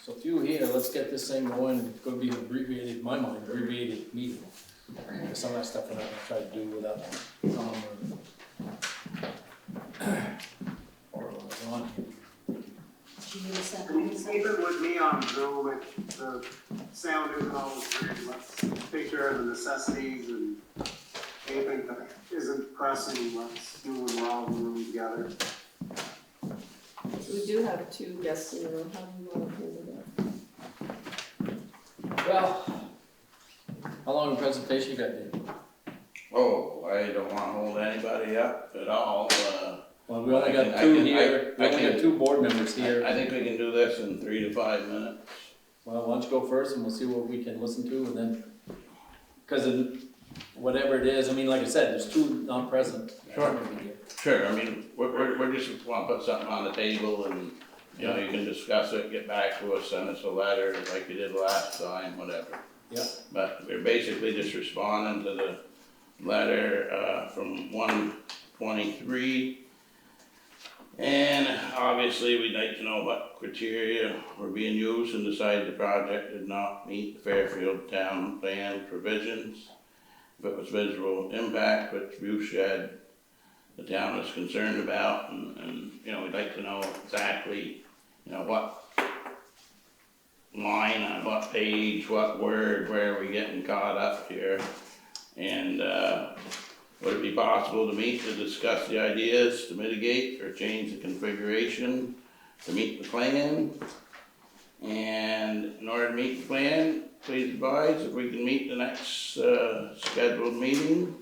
So if you were here, let's get this thing going, it's gonna be an abbreviated, in my mind, abbreviated meeting. Some of that stuff we're not gonna try to do without Tom or Ron. Do you need a second? Can you keep it with me on Zoom, the sound is always great, let's take care of the necessities and anything that isn't pressing, let's do it while we're room together. We do have two guests in the room, how do you want to hold it up? Well, how long a presentation you got, Dave? Oh, I don't wanna hold anybody up at all, Well, we only I got can- two I can- here, we I only can- got two board members here. I think we can do this in 3 to 5 minutes. Well, why don't you go first and we'll see what we can listen to and then, cause whatever it is, I mean, like I said, there's two not present. Sure. Sure, I mean, we're just wanna put something on the table and, you know, you can discuss it, get back to us, send us a letter like you did last time, whatever. Yeah. But we're basically just responding to the letter, from 1/23. And obviously, we'd like to know what criteria were being used and decide the project did not meet the Fairfield Town Plan provisions. If it was visual impact, which view shed the town is concerned about, and, you know, we'd like to know exactly, you know, what line on what page, what word, where are we getting caught up here? And, would it be possible to meet to discuss the ideas to mitigate or change the configuration to meet the plan? And in order to meet the plan, please advise if we can meet the next scheduled meeting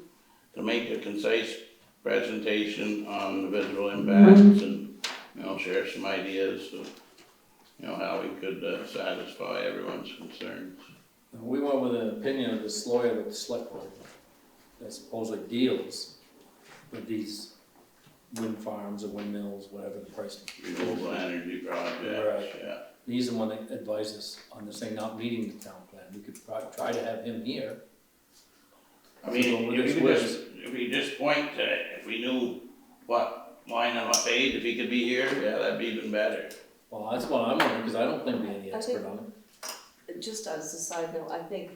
to make a concise presentation on the visual impacts and, you know, share some ideas of, you know, how we could satisfy everyone's concerns. We went with an opinion of this lawyer at the select board that supposedly deals with these wind farms or windmills, whatever the price. Renewable energy projects, Right. yeah. He's the one that advised us on this thing not meeting the town plan. We could try to have him here. I mean, So with if his you could wishes. if we just point to, if we knew what line on what page, if he could be here, yeah, that'd be even better. Well, that's what I'm wondering, because I don't think we're any I expert think- on it. Just as a side note, I think,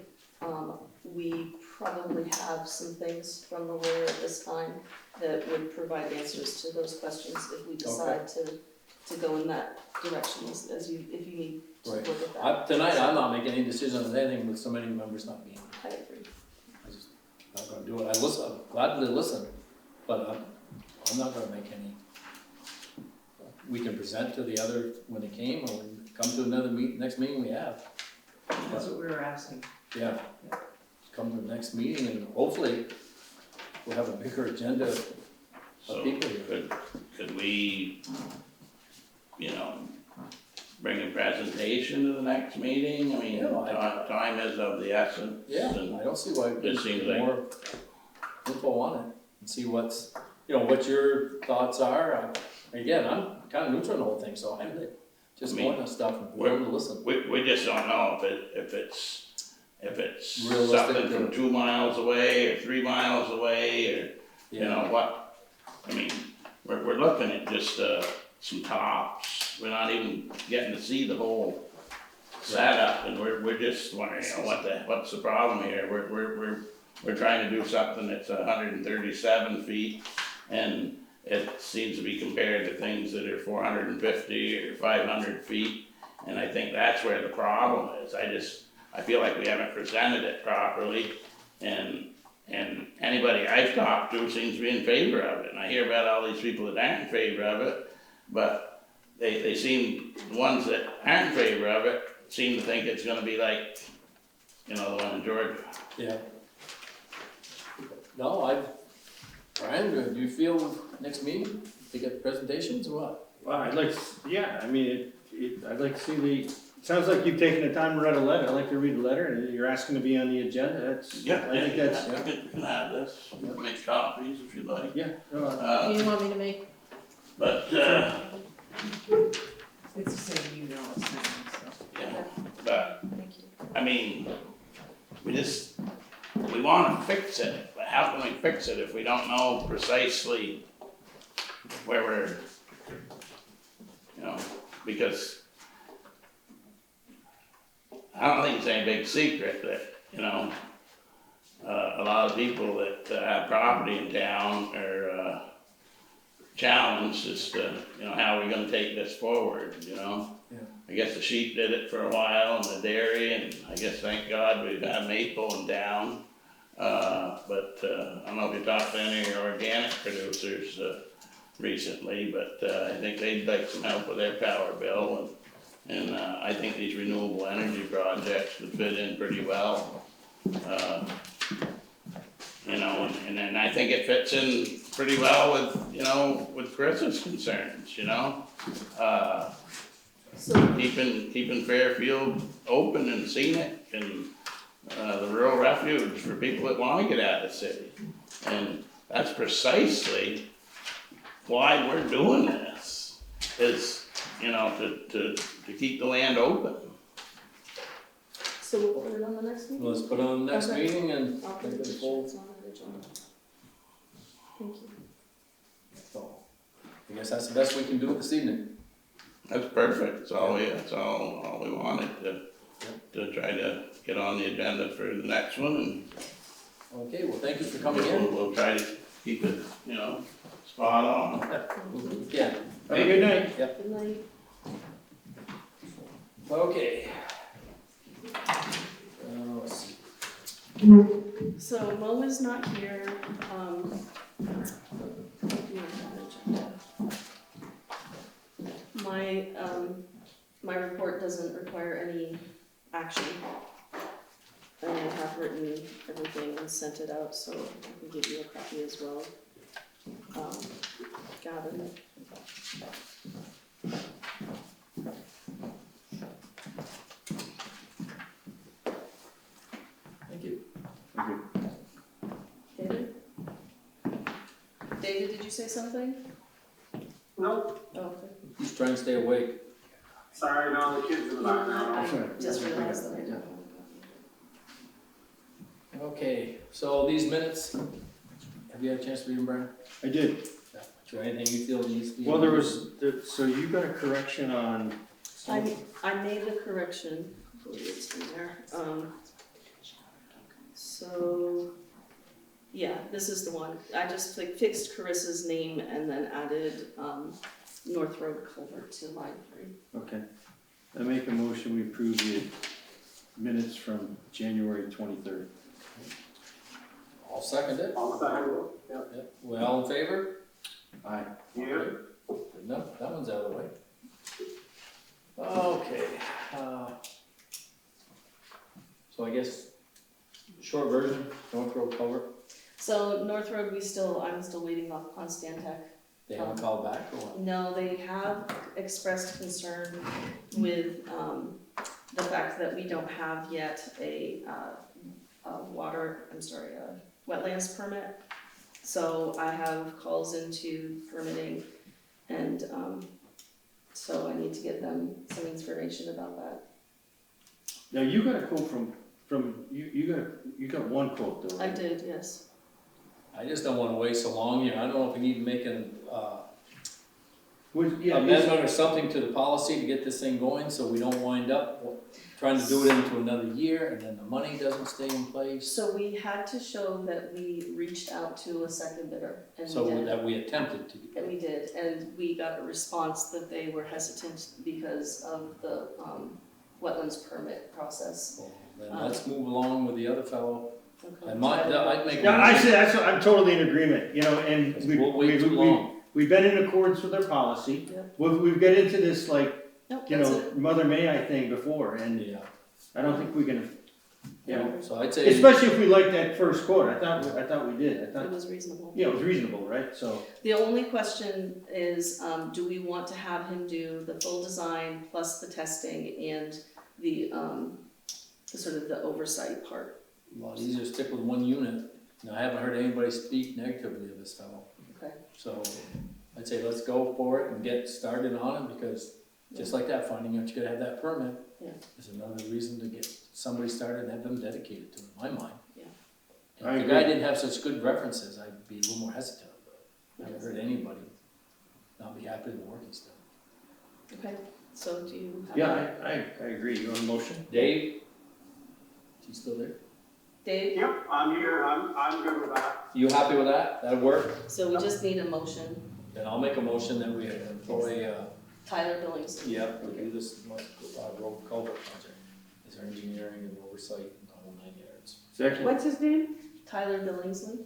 we probably have some things from the lawyer at this time that would provide answers to those questions if we decide to go in that direction, if you need to Right. look at that. Tonight, I'm not making any decision on anything with so many members not being. I agree. I'm just not gonna do it. I listen, I'm glad to listen, but I'm not gonna make any. We can present to the other when they came, or come to another next meeting we have. That's what we were asking. Yeah, come to the next meeting and hopefully we'll have a bigger agenda of So people here. could we, you know, bring a presentation to the next meeting? I mean, Yeah, time is of the essence. Yeah, And I don't see why we It seems couldn't like- get more info on it and see what's, you know, what your thoughts are. Again, I'm kinda neutral on the whole thing, so I'm just I mean, going to stuff and willing to listen. we just don't know if it's Realistic something from or- 2 miles away or 3 miles away, or, you know, what, I mean, we're looking at just, some tops, we're not even getting to see the whole setup, and we're just wondering, you know, what's the problem here? We're trying to do something that's 137 feet, and it seems to be compared to things that are 450 or 500 feet, and I think that's where the problem is. I feel like we haven't presented it properly, and anybody I've talked to seems to be in favor of it, and I hear about all these people that aren't in favor of it, but they seem, the ones that aren't in favor of it, seem to think it's gonna be like, you know, the one in Georgia. Yeah. No, Brian, do you feel next meeting, to get presentations or what? Well, I'd like, yeah, I mean, I'd like to see it sounds like you've taken the time to write a letter, I'd like to read the letter, and you're asking to be on the agenda, I think that's, You can have this, make copies if you'd like. yeah. Do you want me to make? But, It's the same email as mine, so. yeah, but, Thank you. I mean, we wanna fix it, but how can we fix it if we don't know precisely where we're, you know, because I don't think it's any big secret that, you know, a lot of people that have property in town are, challenged as to, you know, how are we gonna take this forward, you know? Yeah. I guess the sheep did it for a while and the dairy, and I guess thank God we've had maple in town. But, I don't know if you talked to any of your organic producers, recently, but, I think they'd like some help with their power bill, and I think these renewable energy projects would fit in pretty well. You know, and then I think it fits in pretty well with, you know, with Chris's concerns, you know? So, Keeping Fairfield open and scenic, and, the rural refuge for people that wanna get out of the city. And that's precisely why we're doing this, is, you know, to keep the land open. so we'll put it on the next meeting? Let's put it on the next Okay. meeting and I'll put make it it full. on that agenda. Thank you. So, I guess that's the best we can do this evening. That's perfect, that's all we wanted, to try to get on the agenda for the next one, and Okay, well, thank you for coming in. we'll try to keep it, you know, spot on. Yeah, Have a good night. Good night. okay. Let's see. So Mo is not here, do you have an agenda? My report doesn't require any action. And I have written everything and sent it out, so I can give you a copy as well. Gavin. Thank you. David? David, did you say something? Nope, Oh, okay. Just trying to stay awake. sorry, no, the kids in the background. I just realized that I don't. Okay, so these minutes, have you had a chance to read them, Brian? I did. Is there anything you feel needs to be? Well, so you got a correction on. I made the correction, I believe it's in there, so, yeah, this is the one, I just fixed Carissa's name and then added, North Road Culvert to line 3. Okay. I make a motion, we approve the minutes from January 23rd. I'll second it. All second, yeah. Yep. Well, all in favor? Aye. Yeah. Good enough, that one's out of the way. Okay, so I guess, short version, North Road culvert, So North Road, I'm still waiting on Stantec. they haven't called back or what? No, they have expressed concern with, the fact that we don't have yet a wetlands permit. So I have calls into permitting and, so I need to get them some information about that. Now, you got a quote you got one quote though, I right? did, yes. I just don't wanna wait so long, I don't know if we need to make an, Yeah, amendment or something to the policy to get this thing going, so we don't wind up trying to do it into another year, and then the money doesn't stay in place. So we had to show that we reached out to a second bidder, and we So did. that we attempted to do. And we did, and we got a response that they were hesitant because of the, wetlands permit process. Well, then let's move along with the other fellow. Okay. I'd make a Yeah, I motion, say, I'm totally in agreement, and because we'll wait too long. we've been in accordance with our policy. Yep. We've got into this like, Nope, you that's know, it. Mother May I thing before, and Yeah, I don't think we can, so I'd say, especially if we like that first quote, I thought we did, I It thought, was reasonable. yeah, it was reasonable, right, so. The only question is, do we want to have him do the full design plus the testing and the sort of the oversight part? a lot easier to stick with one unit. Now, I haven't heard anybody speak negatively of this fellow, Okay, so I'd say let's go for it and get started on it, because just like that, finding out you gotta have that permit Yeah. is another reason to get somebody started and have them dedicated to it, in my mind. Yeah. And I if the guy agree. didn't have such good references, I'd be a little more hesitant, but I haven't heard anybody not be happy with the work he's done. okay, so do you have? Yeah, I agree, you want a motion? Dave, You still there? Dave, Yep, I'm here, I'm good with that. You happy with that? That'll work? so we just need a motion. Then I'll make a motion that we employ, Tyler Billings. yep, we do this, road culvert project. Is our engineering and oversight and the whole 9 yards. Second. What's his name? Tyler Billingsley.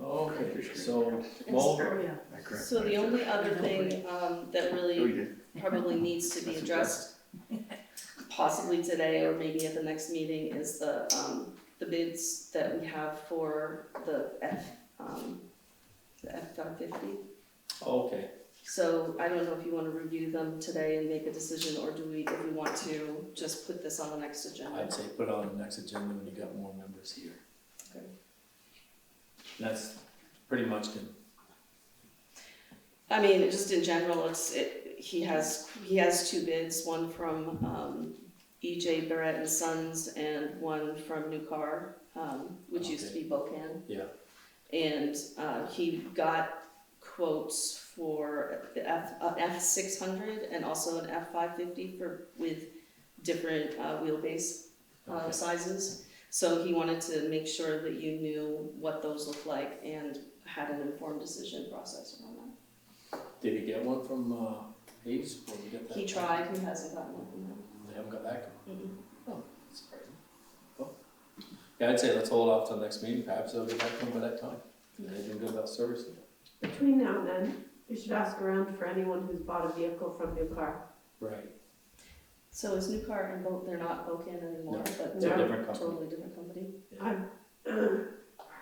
Okay, so, And well, Oh, yeah. So the only other thing, that Oh, really you did. probably needs to be addressed, possibly today or maybe at the next meeting, is the bids that we have for the F-550. okay, So I don't know if you wanna review them today and make a decision, or do we, if we want to just put this on the next agenda? I'd say put on the next agenda when you got more members here. Okay. That's pretty much good. I mean, just in general, he has two bids, one from E.J. Barrett and Sons and one from New Car, which used to be Bocan. Yeah. And he got quotes for the F600 and also an F550 with different wheelbase Okay. sizes. So he wanted to make sure that you knew what those look like and had an informed decision process around that. Did he get one from P.E.G? Or we get that? He tried, he hasn't gotten one from him. They haven't got back? Mm-mm. Oh, that's surprising. Cool. Yeah, I'd say let's hold off till the next meeting, perhaps they'll get back to him by that time. Anything good about servicing it? Between now and then, you should ask around for anyone who's bought a vehicle from New Car. Right, So is New Car and they're not Bocan anymore, No, but it's a they're different company. totally different company. I've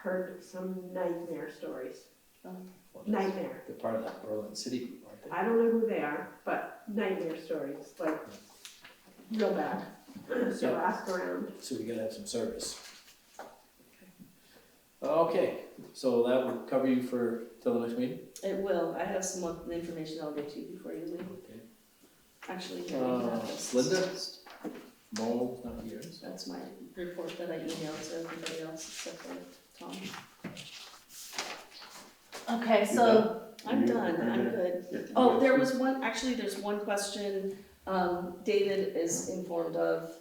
heard some nightmare stories. Nightmare. They're part of that Berlin City group, aren't they? I don't know who they are, but nightmare stories, like real bad. So Yeah. ask around. So we gotta have some service. Okay, so that will cover you for, till the next meeting? It will, I have some more information I'll get to you before you leave. Okay. Actually, here you have this. Linda? No, not yours. That's my report that I emailed to everybody else except for Tom. Okay, so I'm done, I'm good. Oh, there was one, actually, there's one question, David is informed of,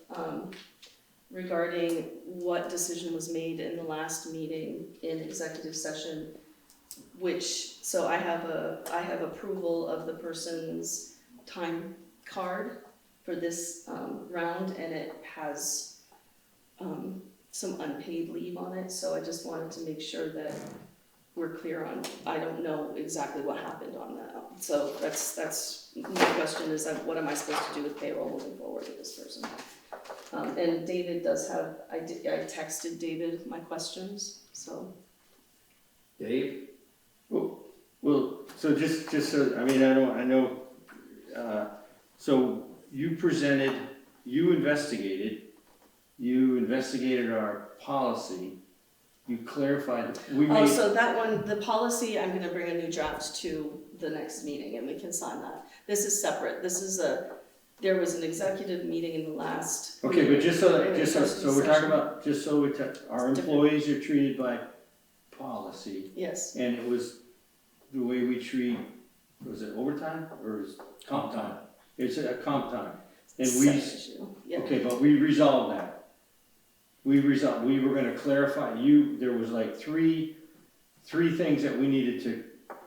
regarding what decision was made in the last meeting in executive session, which, so I have approval of the person's time card for this, round, and it has, some unpaid leave on it, so I just wanted to make sure that we're clear on, I don't know exactly what happened on that. So that's, my question is, what am I supposed to do with payroll moving forward with this person? And David does have, I texted David my questions, so. Dave? Well, so just so, I mean, I know, so you investigated our policy, you clarified, we Oh, made, so that one, the policy, I'm gonna bring a new draft to the next meeting and we can sign that. This is separate, there was an executive meeting in the last. okay, but just so we're Executive talking session. about, our It's different. employees are treated by policy, Yes, and it was the way we treat, was it overtime, or is comp time? It's a comp time, and we, separate issue, yeah. okay, but we resolved that. We were gonna clarify, there was like three things that we needed to,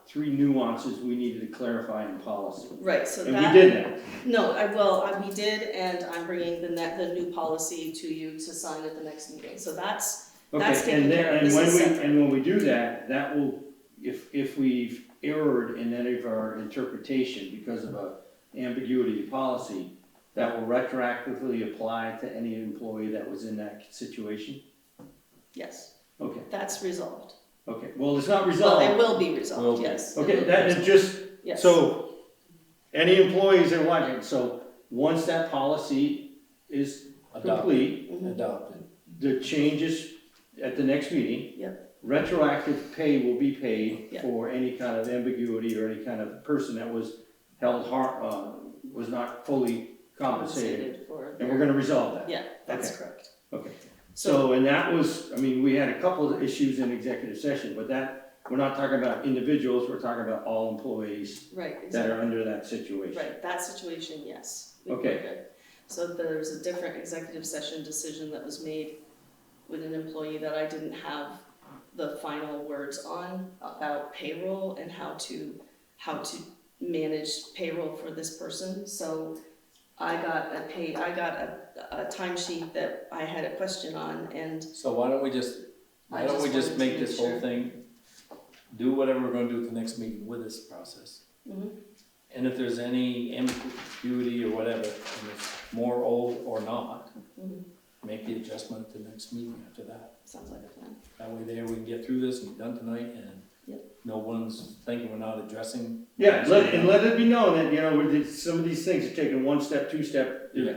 three nuances we needed to clarify in policy. Right, so And that. we did that. No, we did, and I'm bringing the new policy to you to sign at the next meeting, so that's Okay, taken and care of. then, This is separate. and when we do that, that will, if we've erred in any of our interpretation because of a ambiguity of policy, that will retroactively apply to any employee that was in that situation? Yes, Okay, that's resolved. okay, well, it's not Well, resolved. it will be Will resolved, be. yes. it Okay, will be that is resolved. just, Yes. so, any employees that are watching, so, once that policy is complete, Mhm. Adopted. the changes at the next meeting. Yep. Retroactive pay will be paid Yep. for any kind of ambiguity or any kind of person that was was not fully compensated. For And we're gonna resolve that. Yeah, that's Okay. correct. Okay. So, and that was, I mean, we had a couple of issues in executive session, but that, we're not talking about individuals, we're talking about all employees Right, that exactly. are under that situation. Right, that situation, yes. we'd be Okay. good. So there was a different executive session decision that was made with an employee that I didn't have the final words on about payroll and how to manage payroll for this person. So I got a timesheet that I had a question on, and So why don't we just wanted to make make this whole sure. thing, do whatever we're gonna do at the next meeting with this process. Mhm. And if there's any ambiguity or whatever, and it's more old or not, Mhm. make the adjustment at the next meeting after that. Sounds like a plan. That way there, we can get through this and be done tonight, and Yep. no one's thinking we're not addressing. Yeah, let it be known that, you know, some of these things are taking one step, two step, Yeah.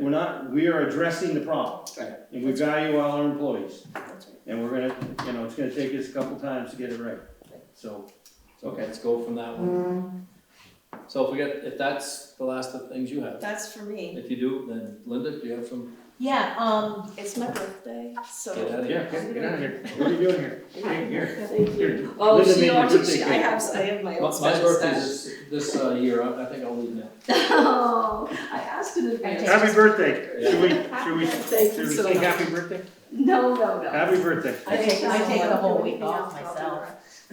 we are addressing the problem. Right. And we value all our employees, That's right. and we're gonna, you know, it's gonna take us a couple times to get it right, so. Okay, let's go from that one. So if that's the last of the things you have, That's for me. if you do, then Linda, do you have some? Yeah, It's my birthday, so. Get out of Yeah, here. get out of here, what are you doing here? Here, Thank you. here. Oh, Linda she made your already, birthday I cake. have my own My special birthday's stash. this year, I think I'll leave now. Oh, I asked in advance. Happy birthday, Yeah. should we Thank you so sing much. happy birthday? No. Happy birthday. I take the whole Do week anything off else,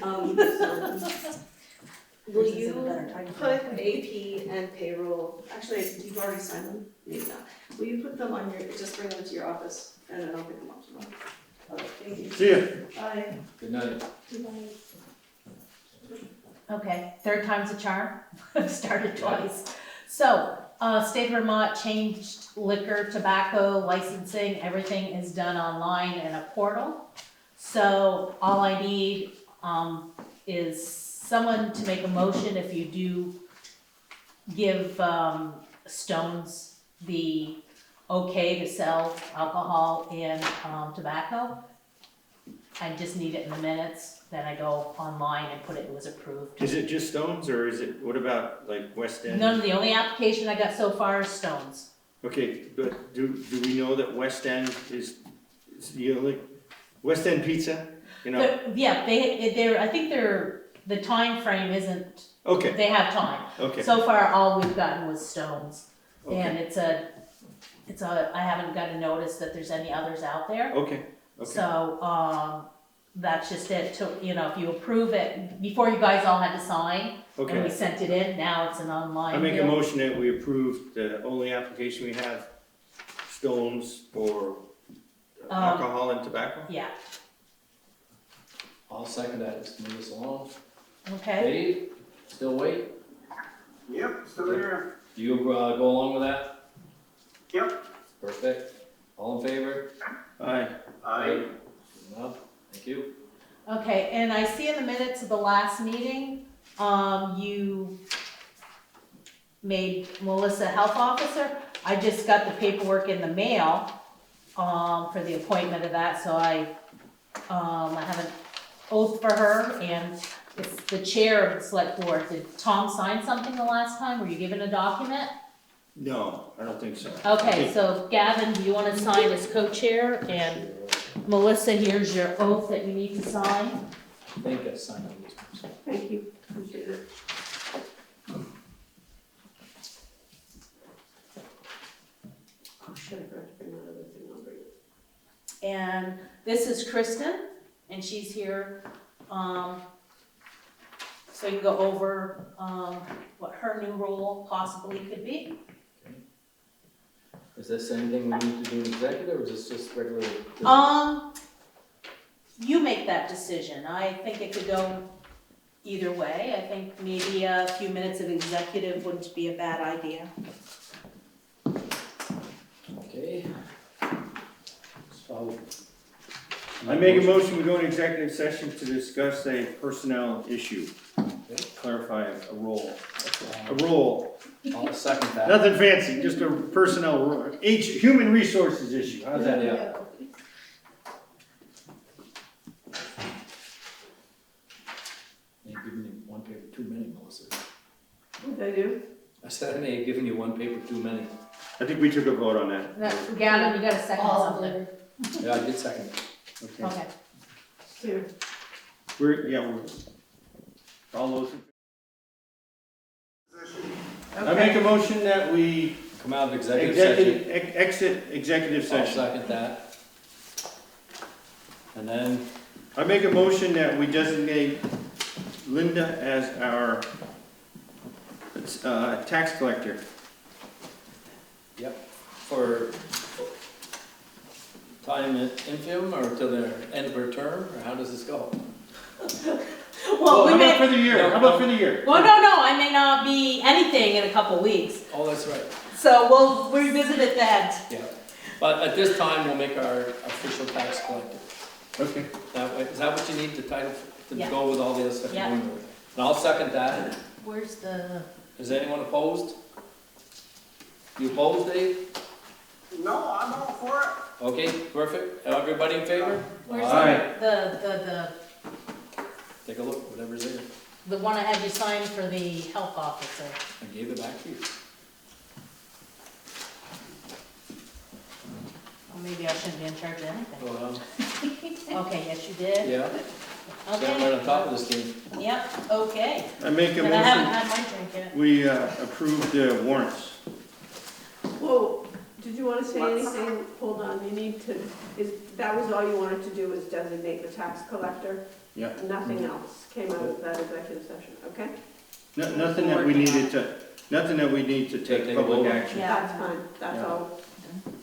I'll do myself. Will This is you a better time put frame. AP and payroll, actually, you've already signed them, maybe not. Will you put them on just bring them to your office and then I'll pick them up tomorrow? Okay, thank you. See ya. Bye. Good night. Goodbye. Okay, third time's a charm. I've started twice. So, state of Vermont changed liquor, tobacco, licensing, everything is done online in a portal. So all I need, is someone to make a motion if you do give, Stones the okay to sell alcohol and, tobacco. I just need it in the minutes, then I go online and put it was approved. Is it just Stones, or is it, what about like West End? None of the only application I got so far is Stones. Okay, but do we know that West End is the only, West End Pizza, you know? But, yeah, they're, I think the time frame isn't, Okay, they have time. okay, So far, all we've gotten was Stones. And okay, I haven't got a notice that there's any others out there. okay, okay. So, that's just it, if you approve it, before you guys all had to sign, and we Okay, sent it in, now it's an online I make a deal. motion that we approve the only application we have, Stones for alcohol and tobacco. Yeah, I'll second that, let's move this along. okay. Dave, still wait? Yep, still here. Do you, go along with that? Yep. Perfect. All in favor? Aye. No, thank you. Okay, and I see in the minutes of the last meeting, you made Melissa health officer. I just got the paperwork in the mail, for the appointment of that, so I have an oath for her, and it's the chair of the select board. Did Tom sign something the last time? Were you given a document? No, I don't think so. Okay, so Gavin, do you wanna sign as co-chair, and Melissa, here's your oath that you need to sign. I think I signed all these ones. Thank you, appreciate it. Oh, shit, I forgot to bring that other thing, I'll bring it. And this is Kristen, and she's here, so you can go over, what her new role possibly could be. Is this anything we need to do in executive, or is this just regular? You make that decision. I think it could go either way. I think maybe a few minutes of executive wouldn't be a bad idea. Okay. So. I make a motion, we go into executive session to discuss a personnel issue. Clarify a role. A role, I'll second that. nothing fancy, just a personnel role, human resources issue, how's that? Yeah. You've given me one paper too many, Melissa. What did I do? I said I may have given you one paper too many. I think we took a vote on that. Gavin, you gotta second All in something. favor? Yeah, I did second. Okay. Okay. Here. We're, all those, Position. I make a motion that we Come out of executive session. exit executive I'll session. second that. And then, I make a motion that we designate Linda as our tax collector. for time in interim or till the end of her term, or how does this go? Well, we How about may, for the year? How about for the year? well, no, I may not be anything in a couple weeks, Oh, that's right, so we'll revisit it then. yeah. But at this time, we'll make our official tax collector. Okay. That way, is that what you need, the title, to Yeah. go with all the other stuff you're Yeah. doing? And I'll second that. Where's the, Is anyone opposed? You opposed, Dave? No, I'm all for it. Okay, perfect. Everybody in favor? where's Aye. the Take a look, whatever's there. the one I had you sign for the health officer? I gave it back to you. Well, maybe I shouldn't be in charge of anything. Well, Okay, yes, you did. yeah, stand right on top of this thing. Yep, okay. I make a And I haven't motion, had my drink yet. we approve the warrants. Whoa, did you wanna say Let's- anything? Hold on, you need to, that was all you wanted to do, is designate the tax collector? Yeah. Nothing else came out of that executive session, okay? Nothing that we needed to, nothing that we need to take Take a public vote. action. Yeah. That's fine, that's Yeah. all.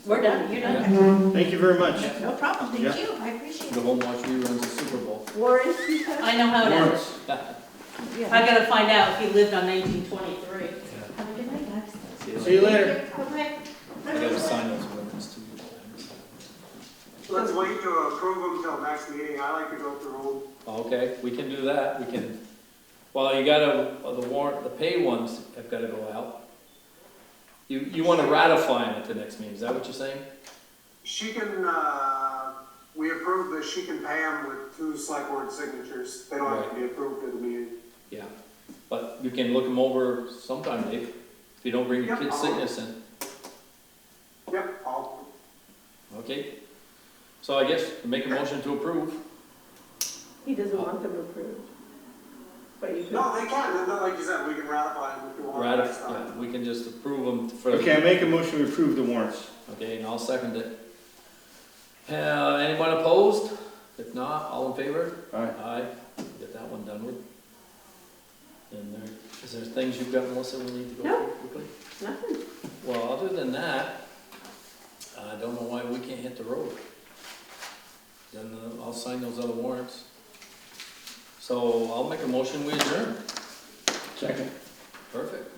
We're done, you're done. Thank you very much. No problem, Yeah. thank you, I appreciate The it. home watch reruns of Super Bowl. Warrants, you said? I know how it ends. Warrants. I gotta find out if he lived on 1923. Yeah. Have a good night, guys. See you later. Okay. I gotta sign those warrants too. Let's wait to approve them till next meeting. I like to go through Okay, we can do that, we can, well, you gotta, the warrant, the pay ones have gotta go out. You wanna ratify them at the next meeting, is that what you're saying? She can, we approved that she can pay them with 2 select board signatures. They don't have to be approved at the meeting. Yeah, but you can look them over sometime, Dave, if you don't bring your Yep, kid's I'll- sickness in, Yep, I'll, okay? So I guess, make a motion to approve. He doesn't want them approved. But you could. no, they can. And then, like you said, we can ratify them if you want next Yeah, time. we can just approve them for. Okay, I make a motion to approve the warrants. Okay, and I'll second it. Anyone opposed? If not, all in favor? Aye. Aye, get that one done with. And is there things you've got, Melissa, we need to go No. through quickly? Nothing. Well, other than that, I don't know why we can't hit the road. Then I'll sign those other warrants. So I'll make a motion, we adjourn. Second. Perfect.